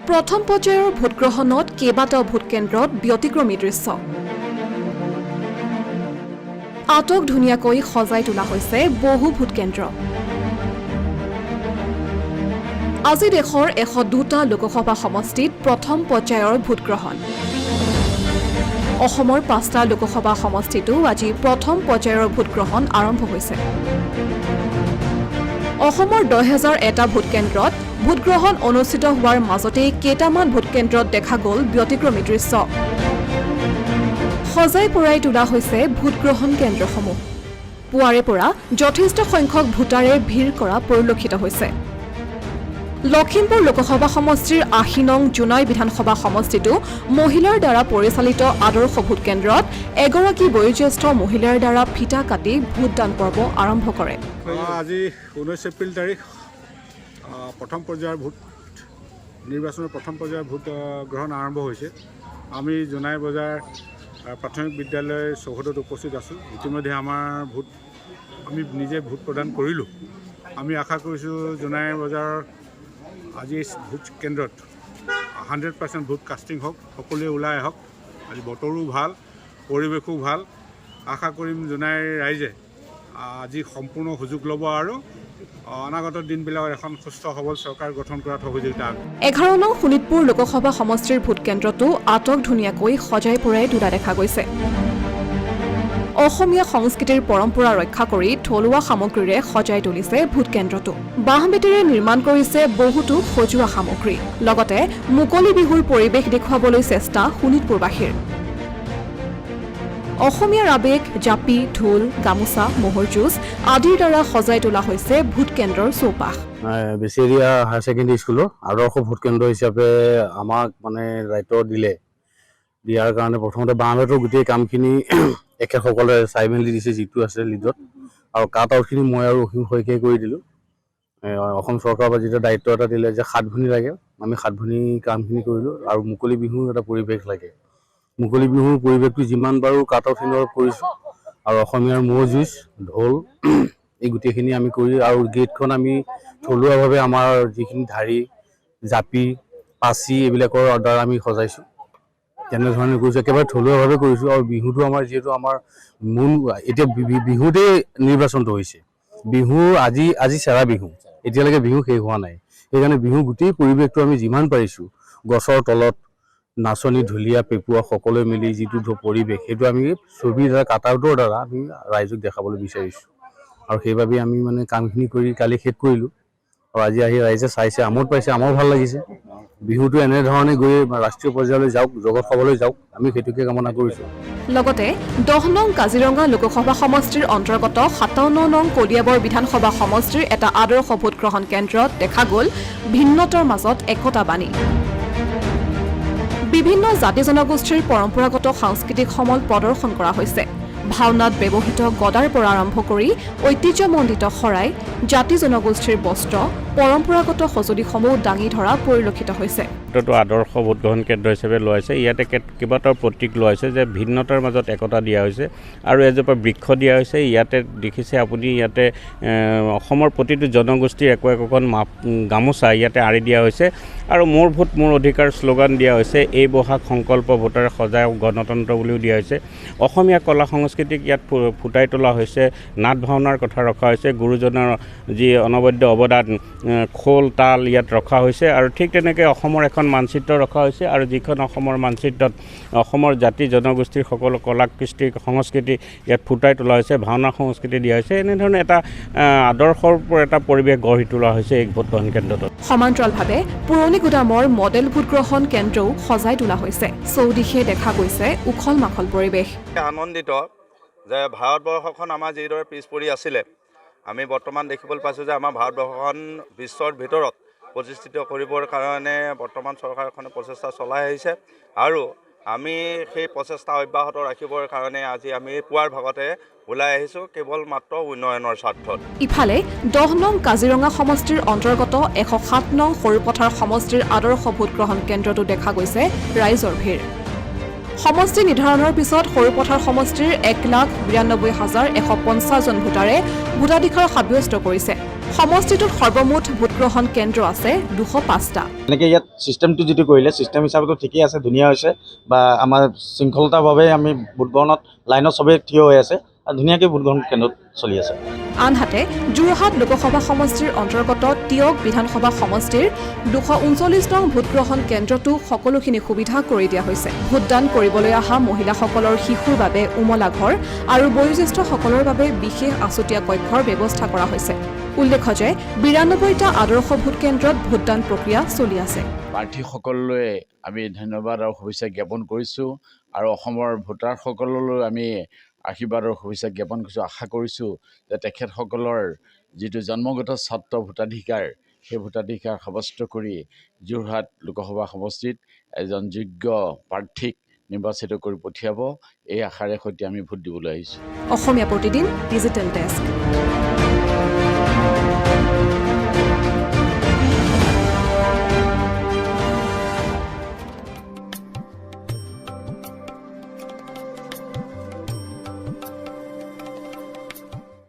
প্ৰথম পৰ্যায়ৰ ভোটগ্ৰহণত কেইবাটাও ভোটকেন্দ্ৰত ব্যতিক্ৰমী দৃশ্য আটক ধুনীয়াকৈ সজাই তোলা হৈছে বহু ভোটকেন্দ্ৰ আজি দেশৰ 102টা লোকসভা সমষ্টিত প্ৰথম পৰ্যায়ৰ ভোটগ্ৰহণ অসমৰ 5টা লোকসভা সমষ্টিতো আজি প্ৰথম পৰ্যায়ৰ ভোটগ্ৰহণ আৰম্ভ হৈছে অসমৰ 10,001টা ভোটকেন্দ্ৰত ভোটগ্ৰহণ অনুষ্ঠিত হোৱাৰ মাজতে কেইটামান ভোটকেন্দ্ৰত দেখা গ'ল ব্যতিক্ৰমী দৃশ্য সজাই পৰাই তোলা হৈছে ভোটগ্ৰহণ কেন্দ্ৰসমূহ পুৱাৰে পৰা যথেষ্ট সংখ্যক ভোটাৰে ভিৰ কৰা পৰিলক্ষিত হৈছে লখিমপুৰ লোকসভা সমষ্টিৰ 80 নং জুনাই বিধানসভা সমষ্টিটো মহিলাৰ দ্বাৰা পৰিচালিত আদৰ্শ ভোটকেন্দ্ৰত এগৰাকী বয়োজ্যেষ্ঠ মহিলাৰ দ্বাৰা ফিটা কাটি ভোটদান পৰ্ব আৰম্ভ কৰে আজি 19 এপ্ৰিল তাৰিখ প্ৰথম পৰ্যায়ৰ ভোট নিৰ্বাচনৰ প্ৰথম পৰ্যায়ৰ ভোট গ্ৰহণ আৰম্ভ হৈছে আমি জোনাই বজাৰ প্ৰাথমিক বিদ্যালয় চৌহদত উপস্থিত আছোঁ ইতিমধ্যে আমাৰ ভোট আমি নিজে ভোট প্ৰদান কৰিলোঁ আমি আশা কৰিছোঁ জোনাই বজাৰ আজি ভোট কেন্দ্ৰত 100% ভোট কাষ্টিং হওক সকলোৱে ওলাই আহক আজি বতৰো ভাল পৰিৱেশো ভাল আশা কৰিম জোনাই ৰাইজে আজি সম্পূৰ্ণ সুযোগ ল'ব আৰু অনাগত দিনবিলাকত এখন সুস্থ সবল চৰকাৰ গঠন কৰাত সহযোগিতা 11 নং শোণিতপুৰ লোকসভা সমষ্টিৰ ভোটকেন্দ্ৰতো আটক ধুনীয়াকৈ সজাই পৰাই তোলা দেখা গৈছে অসমীয়া সংস্কৃতিৰ পৰম্পৰা ৰক্ষা কৰি থলুৱা সামগ্ৰীৰে সজাই তুলিছে ভোটকেন্দ্ৰটো বাঁহ-বেতেৰে নিৰ্মাণ কৰিছে বহুতো সজোৱা সামগ্ৰী লগতে মুকলি বিহুৰ পৰিৱেশ দেখুৱাবলৈ চেষ্টা শোণিতপুৰবাসীৰ অসমীয়াৰ আৱেগ জাপি ঢোল গামোচা মহৰ যুঁজ আদিৰ দ্বাৰা সজাই তোলা হৈছে ভোটকেন্দ্ৰৰ চৌপাশ বেচেৰিয়া হায়াৰ ছেকেণ্ডেৰী স্কুলৰ আদৰ্শ ভোটকেন্দ্ৰ হিচাপে আমাক দায়িত্ব দিয়াৰ কাৰণে প্ৰথমতে বাঁহ-বেতৰ গোটেই কামখিনি এখেতসকলে চাই মেলি দিছে যিটো আছে লিডত আৰু কাট আউটখিনি মই আৰু অসীম শইকীয়াই কৰি দিলোঁ অসম চৰকাৰৰ পৰা যেতিয়া দায়িত্ব এটা দিলে যে 7 ভনী লাগে আমি 7 ভনী কামখিনি কৰিলোঁ আৰু মুকলি বিহুৰ এটা পৰিৱেশ লাগে মুকলি বিহুৰ পৰিৱেশটো যিমান পাৰোঁ কাট আউটখিনিৰ কৰিছোঁ আৰু অসমীয়াৰ ম'হ যুঁজ ঢোল এই গোটেইখিনি আমি কৰি আৰু গেটখন আমি থলুৱাভাৱে আমাৰ যিখিনি ধাৰি জাপি পাচি এইবিলাকৰ দ্বাৰা আমি সজাইছোঁ তেনেধৰণে কৰিছোঁ একেবাৰে থলুৱাভাৱে কৰিছোঁ আৰু বিহুটো আমাৰ যিহেতু আমাৰ মূল এতিয়া বিহুতে নিৰ্বাচনটো হৈছে বিহু আজি চেৰা বিহু এতিয়ালৈকে বিহু শেষ হোৱা নাই সেইকাৰণে বিহু গোটেই পৰিৱেশটো আমি যিমান পাৰিছোঁ গছৰ তলত নাচনী ঢুলীয়া পেপুৱা সকলোৱে মিলি যিটো পৰিৱেশ সেইটো আমি ছবিৰ দ্বাৰা কাট আউটৰ দ্বাৰা আমি ৰাইজক দেখাবলৈ বিচাৰিছোঁ আৰু সেইবাবে আমি কামখিনি কৰি কালি শেষ কৰিলোঁ আৰু আজি আহি ৰাইজে চাইছে আমোদ পাইছে আমাৰ ভাল লাগিছে বিহুটো এনেধৰণে গৈ ৰাষ্ট্ৰীয় পৰ্যায়লৈ যাওক জগত সভালৈ যাওক আমি সেইটোকে কামনা কৰিছোঁ লগতে 10 নং কাজিৰঙা লোকসভা সমষ্টিৰ অন্তৰ্গত 57 নং কলিয়াবৰ বিধানসভা সমষ্টিৰ এটা আদৰ্শ ভোটগ্ৰহণ কেন্দ্ৰত দেখা গ'ল ভিন্নতাৰ মাজত একতা বাণী বিভিন্ন জাতি জনগোষ্ঠীৰ পৰম্পৰাগত সাংস্কৃতিক সমল প্ৰদৰ্শন কৰা হৈছে ভাওনাত ব্যৱহৃত গদাৰ পৰা আৰম্ভ কৰি ঐতিহ্যমণ্ডিত শৰাই জাতি জনগোষ্ঠীৰ বস্ত্ৰ পৰম্পৰাগত সঁজুলিসমূহ দাঙি ধৰা পৰিলক্ষিত হৈছে এইটো আদৰ্শ ভোটগ্ৰহণ কেন্দ্ৰ হিচাপে লোৱা হৈছে ইয়াতে কেইবাটাও প্ৰতীক লোৱা হৈছে যে ভিন্নতাৰ মাজত একতা দিয়া হৈছে আৰু এজোপা বৃক্ষ দিয়া হৈছে ইয়াতে দেখিছে আপুনি ইয়াতে অসমৰ প্ৰতিটো জনগোষ্ঠীৰ একোখন গামোচা ইয়াতে আঁৰি দিয়া হৈছে আৰু মোৰ ভোট মোৰ অধিকাৰ শ্লোগান দিয়া হৈছে এই বহাগ সংকল্প ভোটাৰে সজাই গণতন্ত্ৰ বুলিও দিয়া হৈছে অসমীয়া কলা সংস্কৃতিক ইয়াত ফুটাই তোলা হৈছে নাট ভাওনাৰ কথা ৰখা হৈছে গুৰুজনৰ যি অনবদ্য অৱদান খোল তাল ইয়াত ৰখা হৈছে আৰু ঠিক তেনেকৈ অসমৰ এখন মানচিত্ৰ ৰখা হৈছে আৰু যিখন অসমৰ মানচিত্ৰত অসমৰ জাতি জনগোষ্ঠীৰ সকলো কলা কৃষ্টি সংস্কৃতি ইয়াত ফুটাই তোলা হৈছে ভাওনা সংস্কৃতি দিয়া হৈছে এনেধৰণে এটা আদৰ্শৰ এটা পৰিৱেশ গঢ়ি তোলা হৈছে এই ভোটগ্ৰহণ কেন্দ্ৰটোত সমান্তৰালভাৱে পুৰণি গুদামৰ মডেল ভোটগ্ৰহণ কেন্দ্ৰও সজাই তোলা হৈছে চৌদিশে দেখা গৈছে উখল মাখল পৰিৱেশ আনন্দিত যে ভাৰতবৰ্ষখন আমাৰ যিদৰে পিছ পৰি আছিলে আমি বৰ্তমান দেখিবলৈ পাইছোঁ যে আমাৰ ভাৰতবৰ্ষখন বিশ্বৰ ভিতৰত প্ৰতিষ্ঠিত কৰিবৰ কাৰণে বৰ্তমান চৰকাৰখনে প্ৰচেষ্টা চলাই আহিছে আৰু আমি সেই প্ৰচেষ্টা অব্যাহত ৰাখিবৰ কাৰণে আজি আমি পুৱাৰ ভাগতে ওলাই আহিছোঁ কেৱল মাত্ৰ উন্নয়নৰ স্বাৰ্থত ইফালে 10 নং কাজিৰঙা সমষ্টিৰ অন্তৰ্গত 107 নং সৰুপথাৰ সমষ্টিৰ আদৰ্শ ভোটগ্ৰহণ কেন্দ্ৰতো দেখা গৈছে ৰাইজৰ ভিৰ সমষ্টি নিৰ্ধাৰণৰ পিছত সৰুপথাৰ সমষ্টিৰ 1,92,150 জন ভোটাৰে ভোটাধিকাৰ সাব্যস্ত কৰিছে সমষ্টিটোত সৰ্বমুঠ ভোটগ্ৰহণ কেন্দ্ৰ আছে 205টা এনেকৈ ইয়াত ছিষ্টেমটো যিটো কৰিলে ছিষ্টেম হিচাপেতো ঠিকেই আছে, ধুনীয়া হৈছে বা আমাৰ শৃংখলতাভাৱে আমি ভোটগ্ৰহণত লাইনত চবেই থিয় হৈ আছে আৰু ধুনীয়াকৈ ভোটগ্ৰহণ কেন্দ্ৰত চলি আছে। আনহাতে যোৰহাট লোকসভা সমষ্টিৰ অন্তৰ্গত টিয়ক বিধানসভা সমষ্টিৰ 239 নং ভোটগ্ৰহণ কেন্দ্ৰতো সকলোখিনি সুবিধা কৰি দিয়া হৈছে। ভোটদান কৰিবলৈ অহা মহিলাসকলৰ শিশুৰ বাবে উমলা ঘৰ আৰু বয়োজ্যেষ্ঠসকলৰ বাবে বিশেষ আছুতীয়া কক্ষৰ ব্যৱস্থা কৰা হৈছে। উল্লেখ্য যে 92টা আদৰ্শ ভোট কেন্দ্ৰত ভোটদান প্ৰক্ৰিয়া চলি আছে। প্ৰাৰ্থীসকললৈ আমি ধন্যবাদ আৰু শুভেচ্ছা জ্ঞাপন কৰিছোঁ আৰু অসমৰ ভোটাৰসকললৈ আমি আশীৰ্বাদ আৰু শুভেচ্ছা জ্ঞাপন কৰিছোঁ। আশা কৰিছোঁ যে তেখেতসকলৰ যিটো জন্মগত স্বত্ব ভোটাধিকাৰ, সেই ভোটাধিকাৰ সাব্যস্ত কৰি যোৰহাট লোকসভা সমষ্টিত এজন যোগ্য প্ৰাৰ্থীক নিৰ্বাচিত কৰি পঠিয়াব, এই আশাৰে সৈতে আমি ভোট দিবলৈ আহিছোঁ। Asomiya Pratidin digital desk.